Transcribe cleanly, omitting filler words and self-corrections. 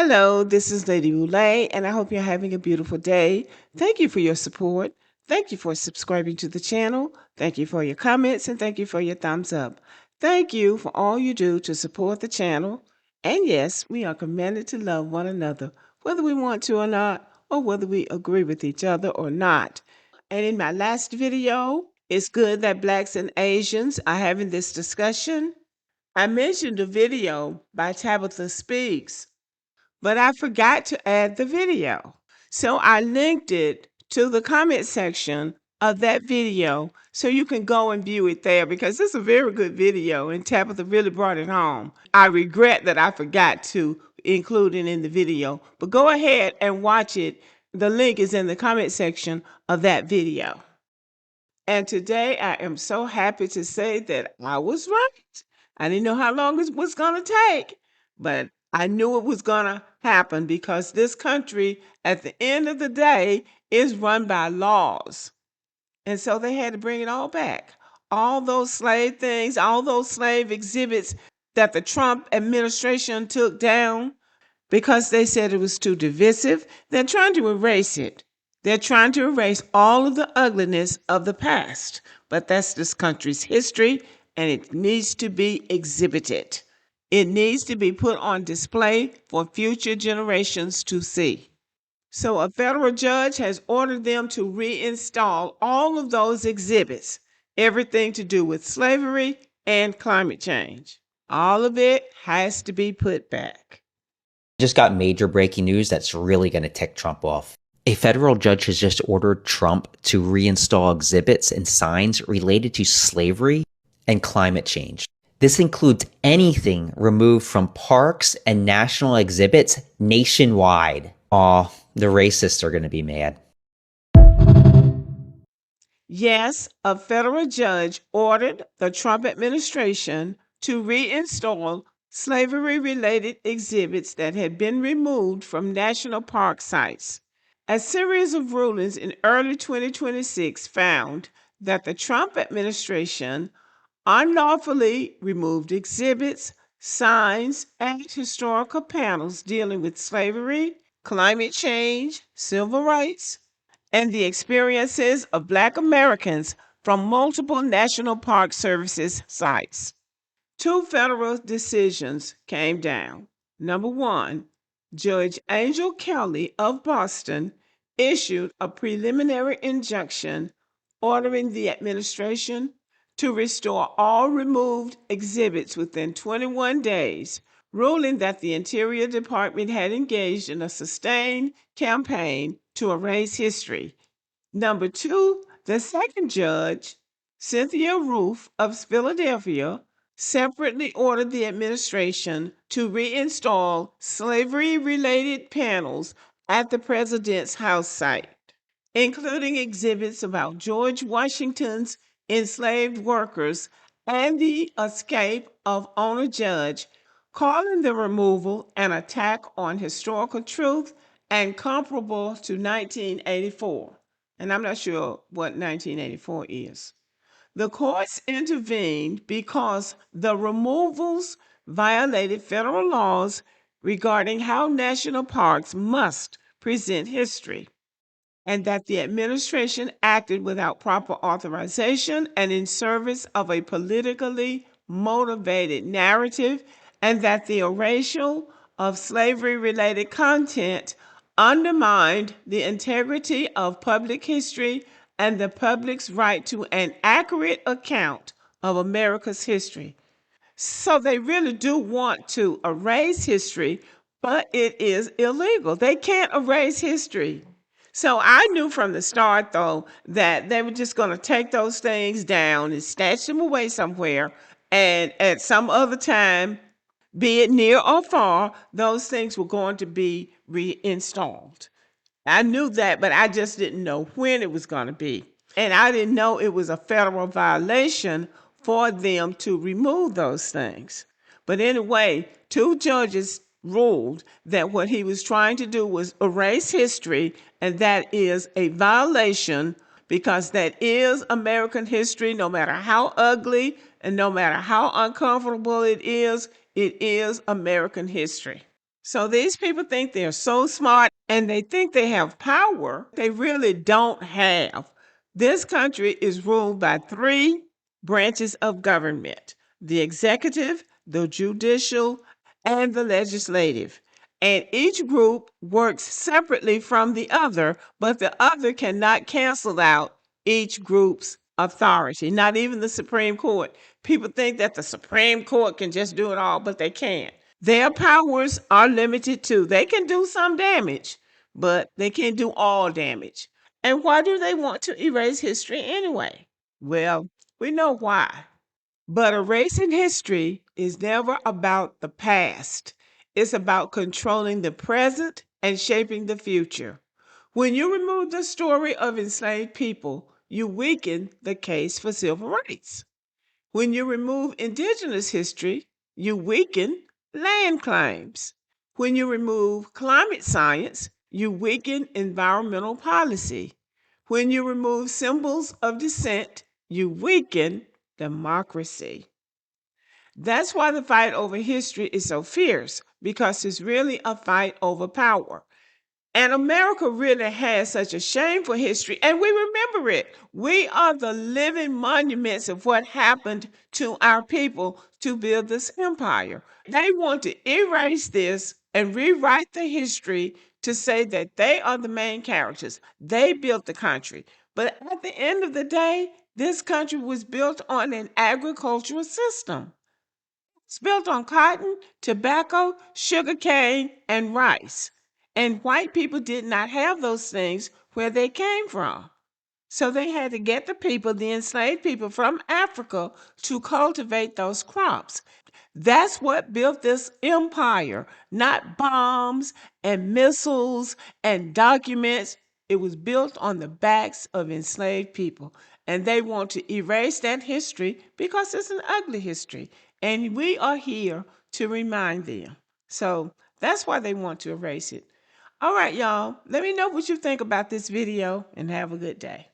Hello, this is Lady Boulay, and I hope you're having a beautiful day. Thank you for your support. Thank you for subscribing to the channel. Thank you for your comments, and thank you for your thumbs up. Thank you for all you do to support the channel. And yes, we are commanded to love one another, whether we want to or not, or whether we agree with each other or not. And in my last video, it's good that Blacks and Asians are having this discussion. I mentioned a video by Tabitha Speaks, but I forgot to add the video. So I linked it to the comment section of that video so you can go and view it there because it's a very good video and Tabitha really brought it home. I regret that I forgot to include it in the video, but go ahead and watch it. The link is in the comment section of that video. And today I am so happy to say that I was right. I didn't know how long it was going to take, but I knew it was going to happen because this country, at the end of the day, is run by laws. And so they had to bring it all back. All those slave things, all those slave exhibits that the Trump administration took down because they said it was too divisive, they're trying to erase it. They're trying to erase all of the ugliness of the past. But that's this country's history, and it needs to be exhibited. It needs to be put on display for future generations to see. So a federal judge has ordered them to reinstall all of those exhibits, everything to do with slavery and climate change. All of it has to be put back. Just got major breaking news that's really going to tick Trump off. A federal judge has just ordered Trump to reinstall exhibits and signs related to slavery and climate change. This includes anything removed from parks and national exhibits nationwide. Aw, the racists are going to be mad. Yes, a federal judge ordered the Trump administration to reinstall slavery-related exhibits that had been removed from national park sites. A series of rulings in early 2026 found that the Trump administration unlawfully removed exhibits, signs, and historical panels dealing with slavery, climate change, civil rights, and the experiences of Black Americans from multiple National Park Services sites. Two federal decisions came down. Number one, Judge Angel Kelley of Boston issued a preliminary injunction ordering the administration to restore all removed exhibits within 21 days, ruling that the Interior Department had engaged in a sustained campaign to erase history. Number two, the second judge, Cynthia Rufe of Philadelphia, separately ordered the administration to reinstall slavery-related panels at the president's house site, including exhibits about George Washington's enslaved workers and the escape of Oney Judge, calling the removal an attack on historical truth and comparable to 1984. And I'm not sure what 1984 is. The courts intervened because the removals violated federal laws regarding how national parks must present history, and that the administration acted without proper authorization and in service of a politically motivated narrative, and that the erasure of slavery-related content undermined the integrity of public history and the public's right to an accurate account of America's history. So they really do want to erase history, but it is illegal. They can't erase history. So I knew from the start, though, that they were just going to take those things down and snatch them away somewhere. And at some other time, be it near or far, those things were going to be reinstalled. I knew that, but I just didn't know when it was going to be. And I didn't know it was a federal violation for them to remove those things. But anyway, two judges ruled that what he was trying to do was erase history, and that is a violation because that is American history, no matter how ugly and no matter how uncomfortable it is American history. So these people think they're so smart and they think they have power they really don't have. This country is ruled by three branches of government: the executive, the judicial, and the legislative. And each group works separately from the other, but the other cannot cancel out each group's authority, not even the Supreme Court. People think that the Supreme Court can just do it all, but they can't. Their powers are limited too. They can do some damage, but they can't do all damage. And why do they want to erase history anyway? Well, we know why. But erasing history is never about the past. It's about controlling the present and shaping the future. When you remove the story of enslaved people, you weaken the case for civil rights. When you remove indigenous history, you weaken land claims. When you remove climate science, you weaken environmental policy. When you remove symbols of dissent, you weaken democracy. That's why the fight over history is so fierce, because it's really a fight over power. And America really has such a shameful history, and we remember it. We are the living monuments of what happened to our people to build this empire. They want to erase this and rewrite the history to say that they are the main characters. They built the country. But at the end of the day, this country was built on an agricultural system. It's built on cotton, tobacco, sugar cane, and rice. And white people did not have those things where they came from. So they had to get the people, the enslaved people from Africa, to cultivate those crops. That's what built this empire, not bombs and missiles and documents. It was built on the backs of enslaved people. And they want to erase that history because it's an ugly history. And we are here to remind them. So that's why they want to erase it. All right, y'all. Let me know what you think about this video and have a good day.